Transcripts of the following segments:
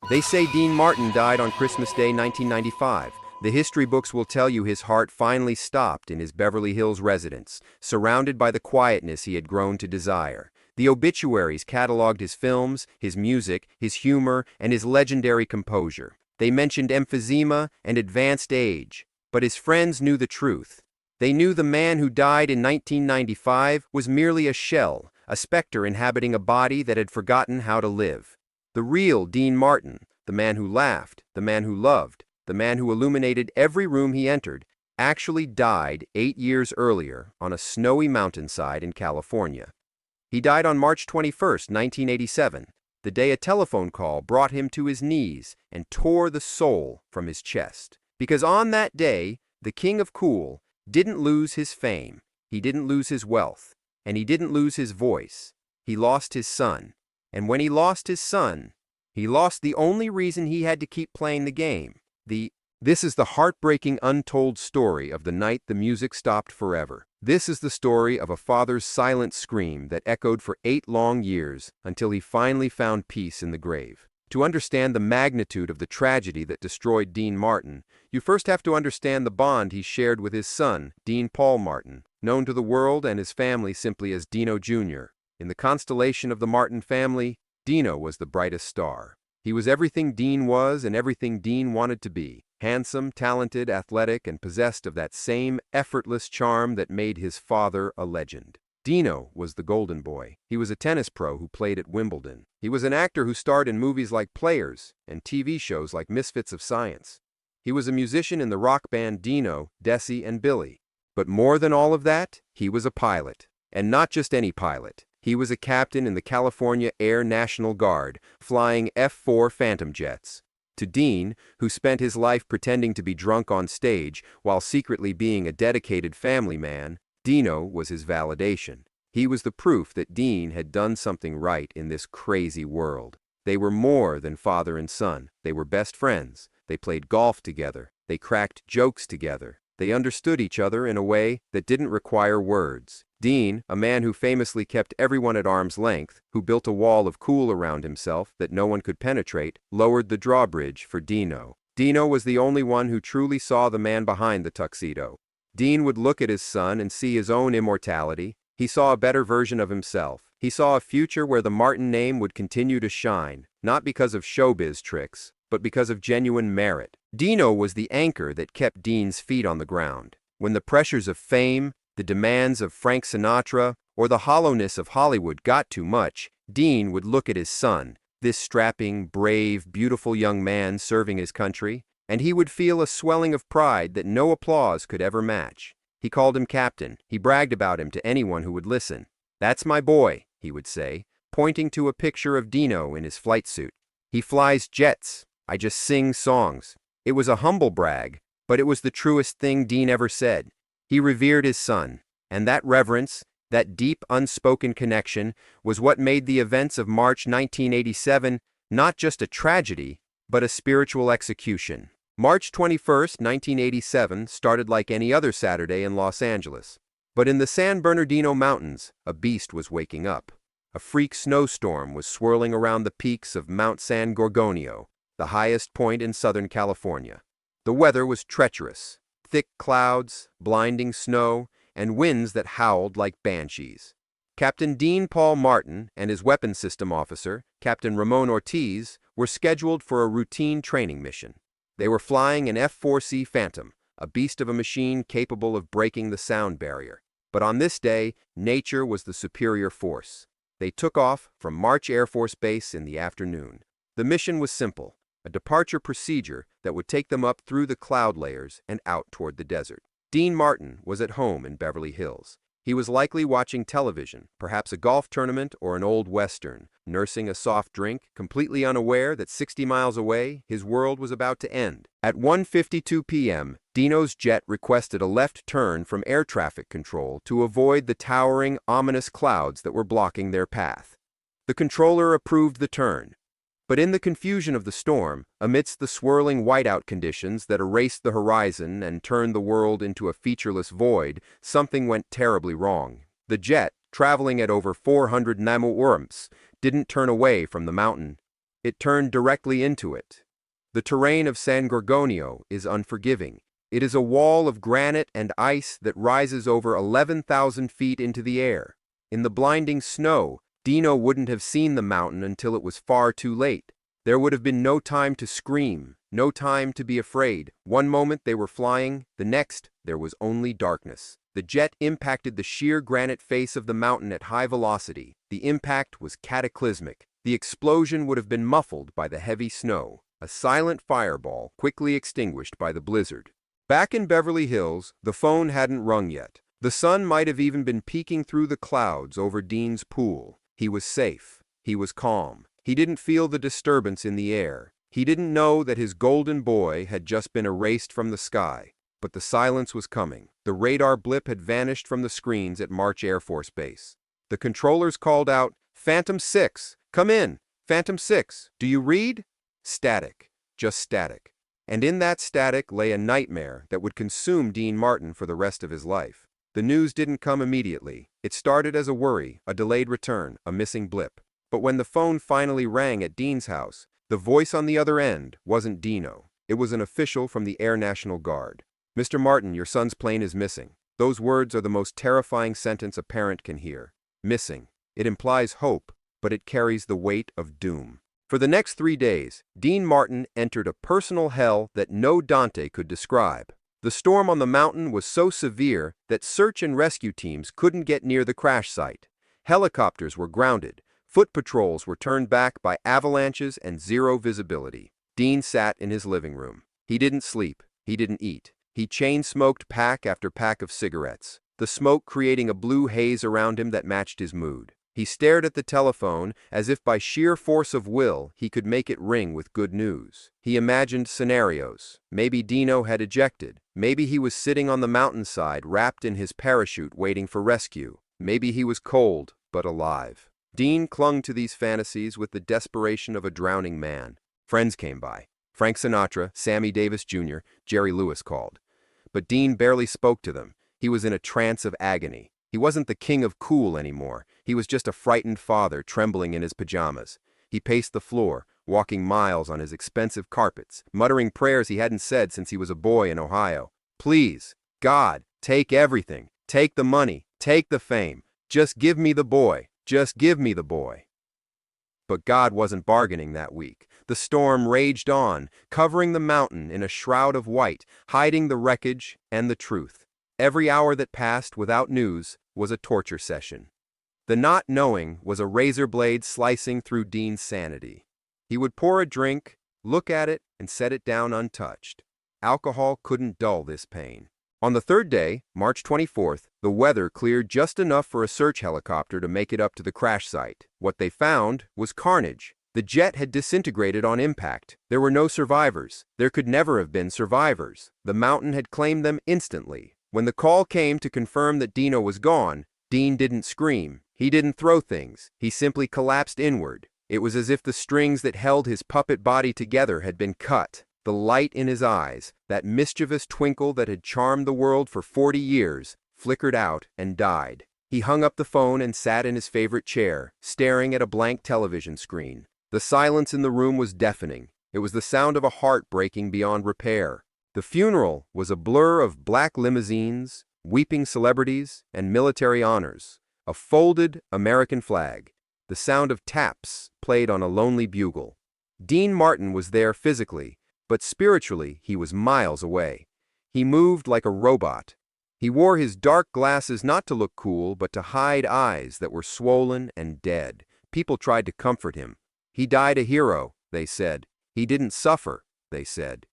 They say Dean Martin died on Christmas Day 1995. The history books will tell you his heart finally stopped in his Beverly Hills residence, surrounded by the quietness he had grown to desire. The obituaries cataloged his films, his music, his humor, and his legendary composure. They mentioned emphysema and advanced age, but his friends knew the truth. They knew the man who died in 1995 was merely a shell, a specter inhabiting a body that had forgotten how to live. The real Dean Martin, the man who laughed, the man who loved, the man who illuminated every room he entered, actually died 8 years earlier on a snowy mountainside in California. He died on March 21, 1987, the day a telephone call brought him to his knees and tore the soul from his chest. Because on that day, the King of Cool didn't lose his fame, he didn't lose his wealth, and he didn't lose his voice. He lost his son. And when he lost his son, he lost the only reason he had to keep playing the game. This is the heartbreaking untold story of the night the music stopped forever. This is the story of a father's silent scream that echoed for 8 long years until he finally found peace in the grave. To understand the magnitude of the tragedy that destroyed Dean Martin, you first have to understand the bond he shared with his son, Dean Paul Martin, known to the world and his family simply as Dino Jr. In the constellation of the Martin family, Dino was the brightest star. He was everything Dean was and everything Dean wanted to be: handsome, talented, athletic, and possessed of that same effortless charm that made his father a legend. Dino was the golden boy. He was a tennis pro who played at Wimbledon. He was an actor who starred in movies like Players and TV shows like Misfits of Science. He was a musician in the rock band Dino, Desi, and Billy. But more than all of that, he was a pilot. And not just any pilot. He was a captain in the California Air National Guard, flying F-4 Phantom jets. To Dean, who spent his life pretending to be drunk on stage while secretly being a dedicated family man, Dino was his validation. He was the proof that Dean had done something right in this crazy world. They were more than father and son. They were best friends. They played golf together. They cracked jokes together. They understood each other in a way that didn't require words. Dean, a man who famously kept everyone at arm's length, who built a wall of cool around himself that no one could penetrate, lowered the drawbridge for Dino. Dino was the only one who truly saw the man behind the tuxedo. Dean would look at his son and see his own immortality. He saw a better version of himself. He saw a future where the Martin name would continue to shine, not because of showbiz tricks, but because of genuine merit. Dino was the anchor that kept Dean's feet on the ground. When the pressures of fame, the demands of Frank Sinatra, or the hollowness of Hollywood got too much, Dean would look at his son, this strapping, brave, beautiful young man serving his country, and he would feel a swelling of pride that no applause could ever match. He called him captain. He bragged about him to anyone who would listen. "That's my boy," he would say, pointing to a picture of Dino in his flight suit. "He flies jets. I just sing songs." It was a humble brag, but it was the truest thing Dean ever said. He revered his son, and that reverence, that deep, unspoken connection, was what made the events of March 1987 not just a tragedy, but a spiritual execution. March 21, 1987 started like any other Saturday in Los Angeles. But in the San Bernardino Mountains, a beast was waking up. A freak snowstorm was swirling around the peaks of Mount San Gorgonio, the highest point in Southern California. The weather was treacherous. Thick clouds, blinding snow, and winds that howled like banshees. Captain Dean Paul Martin and his weapons system officer, Captain Ramon Ortiz, were scheduled for a routine training mission. They were flying an F-4C Phantom, a beast of a machine capable of breaking the sound barrier. But on this day, nature was the superior force. They took off from March Air Force Base in the afternoon. The mission was simple: a departure procedure that would take them up through the cloud layers and out toward the desert. Dean Martin was at home in Beverly Hills. He was likely watching television, perhaps a golf tournament or an old western, nursing a soft drink, completely unaware that 60 miles away, his world was about to end. At 1:52 p.m., Dino's jet requested a left turn from air traffic control to avoid the towering, ominous clouds that were blocking their path. The controller approved the turn. But in the confusion of the storm, amidst the swirling whiteout conditions that erased the horizon and turned the world into a featureless void, something went terribly wrong. The jet, traveling at over 400 nm, didn't turn away from the mountain. it turned directly into it. The terrain of San Gorgonio is unforgiving. It is a wall of granite and ice that rises over 11,000 feet into the air. In the blinding snow, Dino wouldn't have seen the mountain until it was far too late. There would have been no time to scream, no time to be afraid. One moment they were flying, the next there was only darkness. The jet impacted the sheer granite face of the mountain at high velocity. The impact was cataclysmic. The explosion would have been muffled by the heavy snow, a silent fireball quickly extinguished by the blizzard. Back in Beverly Hills, the phone hadn't rung yet. The sun might have even been peeking through the clouds over Dean's pool. He was safe. He was calm. He didn't feel the disturbance in the air. He didn't know that his golden boy had just been erased from the sky. But the silence was coming. The radar blip had vanished from the screens at March Air Force Base. The controllers called out, "Phantom 6, come in! Phantom 6, do you read?" Static. Just static. And in that static lay a nightmare that would consume Dean Martin for the rest of his life. The news didn't come immediately. It started as a worry, a delayed return, a missing blip. But when the phone finally rang at Dean's house, the voice on the other end wasn't Dino. It was an official from the Air National Guard. "Mr. Martin, your son's plane is missing." Those words are the most terrifying sentence a parent can hear. Missing. It implies hope, but it carries the weight of doom. For the next 3 days, Dean Martin entered a personal hell that no Dante could describe. The storm on the mountain was so severe that search and rescue teams couldn't get near the crash site. Helicopters were grounded. Foot patrols were turned back by avalanches and zero visibility. Dean sat in his living room. He didn't sleep. He didn't eat. He chain-smoked pack after pack of cigarettes, the smoke creating a blue haze around him that matched his mood. He stared at the telephone as if by sheer force of will he could make it ring with good news. He imagined scenarios. Maybe Dino had ejected. Maybe he was sitting on the mountainside wrapped in his parachute waiting for rescue. Maybe he was cold, but alive. Dean clung to these fantasies with the desperation of a drowning man. Friends came by. Frank Sinatra, Sammy Davis Jr., Jerry Lewis called. But Dean barely spoke to them. He was in a trance of agony. He wasn't the king of cool anymore. He was just a frightened father trembling in his pajamas. He paced the floor, walking miles on his expensive carpets, muttering prayers he hadn't said since he was a boy in Ohio. "Please, God, take everything. Take the money. Take the fame. Just give me the boy. Just give me the boy." But God wasn't bargaining that week. The storm raged on, covering the mountain in a shroud of white, hiding the wreckage and the truth. Every hour that passed without news was a torture session. The not knowing was a razor blade slicing through Dean's sanity. He would pour a drink, look at it, and set it down untouched. Alcohol couldn't dull this pain. On the third day, March 24th, the weather cleared just enough for a search helicopter to make it up to the crash site. What they found was carnage. The jet had disintegrated on impact. There were no survivors. There could never have been survivors. The mountain had claimed them instantly. When the call came to confirm that Dino was gone, Dean didn't scream. He didn't throw things. He simply collapsed inward. It was as if the strings that held his puppet body together had been cut. The light in his eyes, that mischievous twinkle that had charmed the world for 40 years, flickered out and died. He hung up the phone and sat in his favorite chair, staring at a blank television screen. The silence in the room was deafening. It was the sound of a heart breaking beyond repair. The funeral was a blur of black limousines, weeping celebrities, and military honors. A folded American flag. The sound of taps played on a lonely bugle. Dean Martin was there physically, but spiritually he was miles away. He moved like a robot. He wore his dark glasses not to look cool, but to hide eyes that were swollen and dead. People tried to comfort him. He died a hero, they said. He didn't suffer, they said.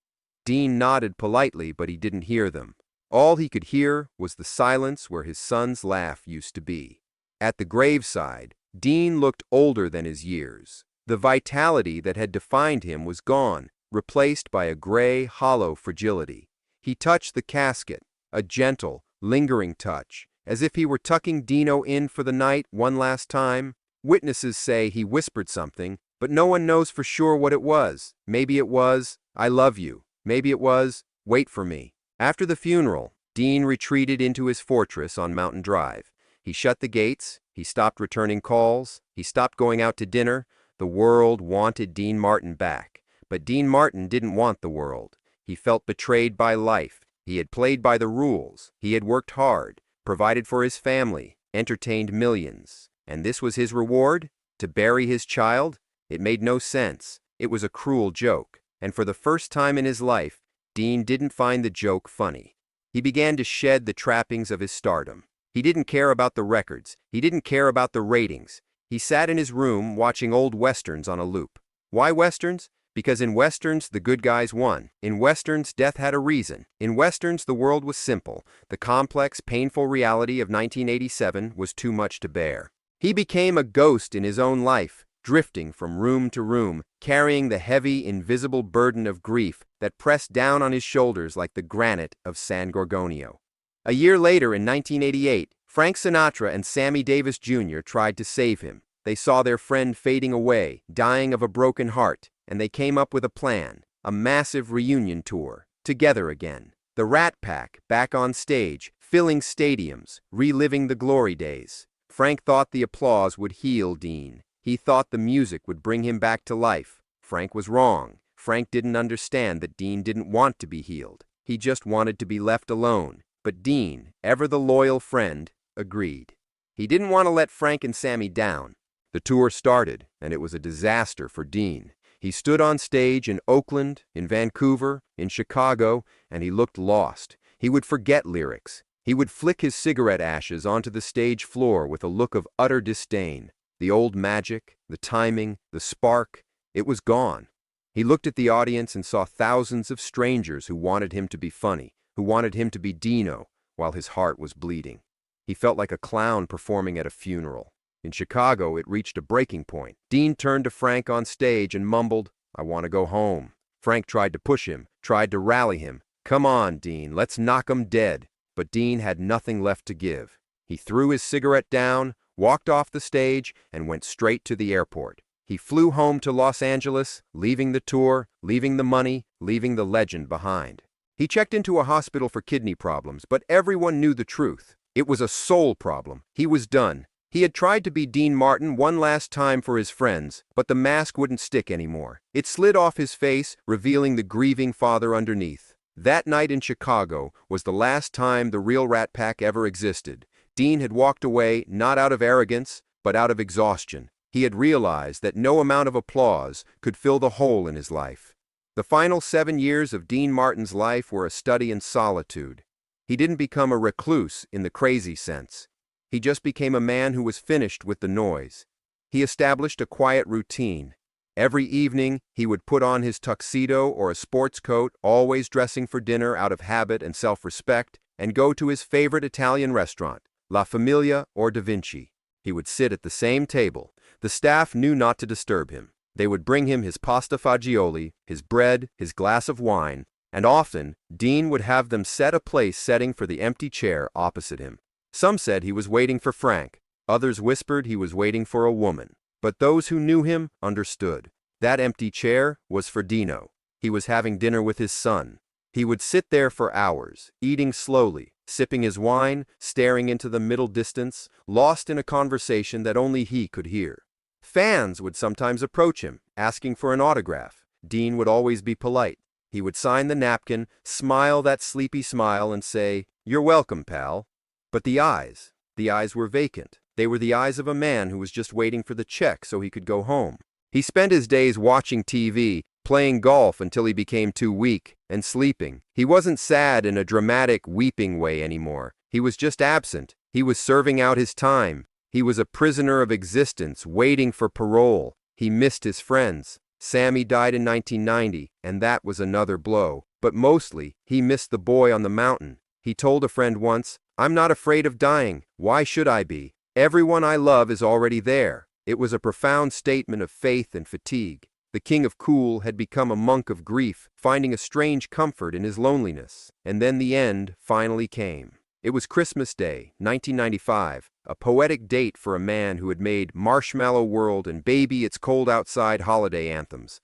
Dean nodded politely, but he didn't hear them. All he could hear was the silence where his son's laugh used to be. At the graveside, Dean looked older than his years. The vitality that had defined him was gone, replaced by a gray, hollow fragility. He touched the casket, a gentle, lingering touch, as if he were tucking Dino in for the night one last time. Witnesses say he whispered something, but no one knows for sure what it was. Maybe it was, "I love you." Maybe it was, "Wait for me." After the funeral, Dean retreated into his fortress on Mountain Drive. He shut the gates, he stopped returning calls, he stopped going out to dinner. The world wanted Dean Martin back, but Dean Martin didn't want the world. He felt betrayed by life. He had played by the rules. He had worked hard, provided for his family, entertained millions. And this was his reward? To bury his child? It made no sense. It was a cruel joke. And for the first time in his life, Dean didn't find the joke funny. He began to shed the trappings of his stardom. He didn't care about the records. He didn't care about the ratings. He sat in his room watching old westerns on a loop. Why westerns? Because in westerns, the good guys won. In westerns, death had a reason. In westerns, the world was simple. The complex, painful reality of 1987 was too much to bear. He became a ghost in his own life, drifting from room to room, carrying the heavy, invisible burden of grief that pressed down on his shoulders like the granite of San Gorgonio. A year later, in 1988, Frank Sinatra and Sammy Davis Jr. tried to save him. They saw their friend fading away, dying of a broken heart, and they came up with a plan, a massive reunion tour, together again. The Rat Pack back on stage, filling stadiums, reliving the glory days. Frank thought the applause would heal Dean. He thought the music would bring him back to life. Frank was wrong. Frank didn't understand that Dean didn't want to be healed. He just wanted to be left alone. But Dean, ever the loyal friend, agreed. He didn't want to let Frank and Sammy down. The tour started, and it was a disaster for Dean. He stood on stage in Oakland, in Vancouver, in Chicago, and he looked lost. He would forget lyrics. He would flick his cigarette ashes onto the stage floor with a look of utter disdain. The old magic, the timing, the spark, it was gone. He looked at the audience and saw thousands of strangers who wanted him to be funny, who wanted him to be Dino, while his heart was bleeding. He felt like a clown performing at a funeral. In Chicago, it reached a breaking point. Dean turned to Frank on stage and mumbled, "I want to go home." Frank tried to push him, tried to rally him. "Come on, Dean, let's knock 'em dead." But Dean had nothing left to give. He threw his cigarette down, walked off the stage, and went straight to the airport. He flew home to Los Angeles, leaving the tour, leaving the money, leaving the legend behind. He checked into a hospital for kidney problems, but everyone knew the truth. It was a soul problem. He was done. He had tried to be Dean Martin one last time for his friends, but the mask wouldn't stick anymore. It slid off his face, revealing the grieving father underneath. That night in Chicago was the last time the real Rat Pack ever existed. Dean had walked away not out of arrogance, but out of exhaustion. He had realized that no amount of applause could fill the hole in his life. The final 7 years of Dean Martin's life were a study in solitude. He didn't become a recluse in the crazy sense. He just became a man who was finished with the noise. He established a quiet routine. Every evening, he would put on his tuxedo or a sports coat, always dressing for dinner out of habit and self-respect, and go to his favorite Italian restaurant, La Famiglia or Da Vinci. He would sit at the same table. The staff knew not to disturb him. They would bring him his pasta fagioli, his bread, his glass of wine, and often, Dean would have them set a place setting for the empty chair opposite him. Some said he was waiting for Frank. Others whispered he was waiting for a woman. But those who knew him understood. That empty chair was for Dino. He was having dinner with his son. He would sit there for hours, eating slowly, sipping his wine, staring into the middle distance, lost in a conversation that only he could hear. Fans would sometimes approach him, asking for an autograph. Dean would always be polite. He would sign the napkin, smile that sleepy smile, and say, "You're welcome, pal." But the eyes were vacant. They were the eyes of a man who was just waiting for the check so he could go home. He spent his days watching TV, playing golf until he became too weak, and sleeping. He wasn't sad in a dramatic, weeping way anymore. He was just absent. He was serving out his time. He was a prisoner of existence, waiting for parole. He missed his friends. Sammy died in 1990, and that was another blow. But mostly, he missed the boy on the mountain. He told a friend once, "I'm not afraid of dying. Why should I be? Everyone I love is already there." It was a profound statement of faith and fatigue. The king of cool had become a monk of grief, finding a strange comfort in his loneliness. And then the end finally came. It was Christmas Day, 1995, a poetic date for a man who had made Marshmallow World and Baby It's Cold Outside holiday anthems.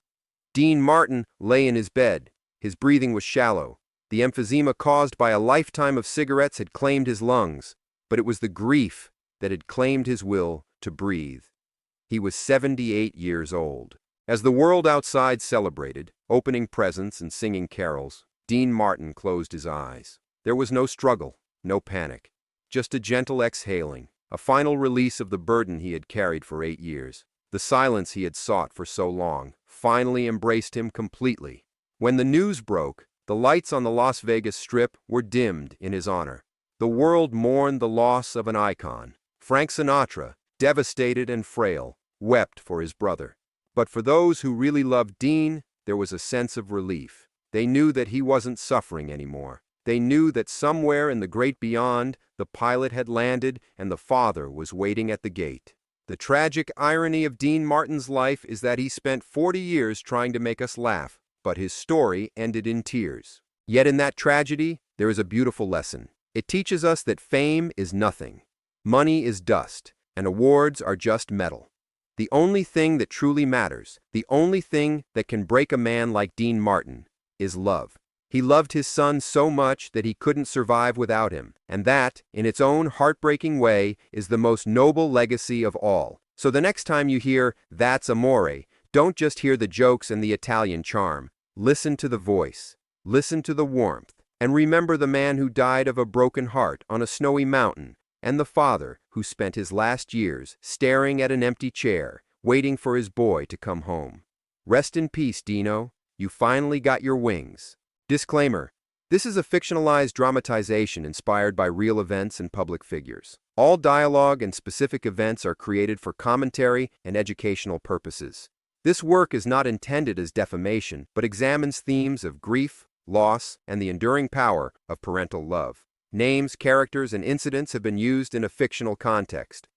Dean Martin lay in his bed. His breathing was shallow. The emphysema caused by a lifetime of cigarettes had claimed his lungs, but it was the grief that had claimed his will to breathe. He was 78 years old. As the world outside celebrated, opening presents and singing carols, Dean Martin closed his eyes. There was no struggle, no panic, just a gentle exhaling, a final release of the burden he had carried for 8 years. The silence he had sought for so long finally embraced him completely. When the news broke, the lights on the Las Vegas Strip were dimmed in his honor. The world mourned the loss of an icon. Frank Sinatra, devastated and frail, wept for his brother. But for those who really loved Dean, there was a sense of relief. They knew that he wasn't suffering anymore. They knew that somewhere in the great beyond, the pilot had landed and the father was waiting at the gate. The tragic irony of Dean Martin's life is that he spent 40 years trying to make us laugh, but his story ended in tears. Yet in that tragedy, there is a beautiful lesson. It teaches us that fame is nothing. Money is dust, and awards are just metal. The only thing that truly matters, the only thing that can break a man like Dean Martin, is love. He loved his son so much that he couldn't survive without him, and that, in its own heartbreaking way, is the most noble legacy of all. So the next time you hear, "That's amore," don't just hear the jokes and the Italian charm. Listen to the voice, listen to the warmth, and remember the man who died of a broken heart on a snowy mountain, and the father who spent his last years staring at an empty chair, waiting for his boy to come home. Rest in peace, Dino. You finally got your wings. Disclaimer: this is a fictionalized dramatization inspired by real events and public figures. All dialogue and specific events are created for commentary and educational purposes. This work is not intended as defamation, but examines themes of grief, loss, and the enduring power of parental love. Names, characters, and incidents have been used in a fictional context.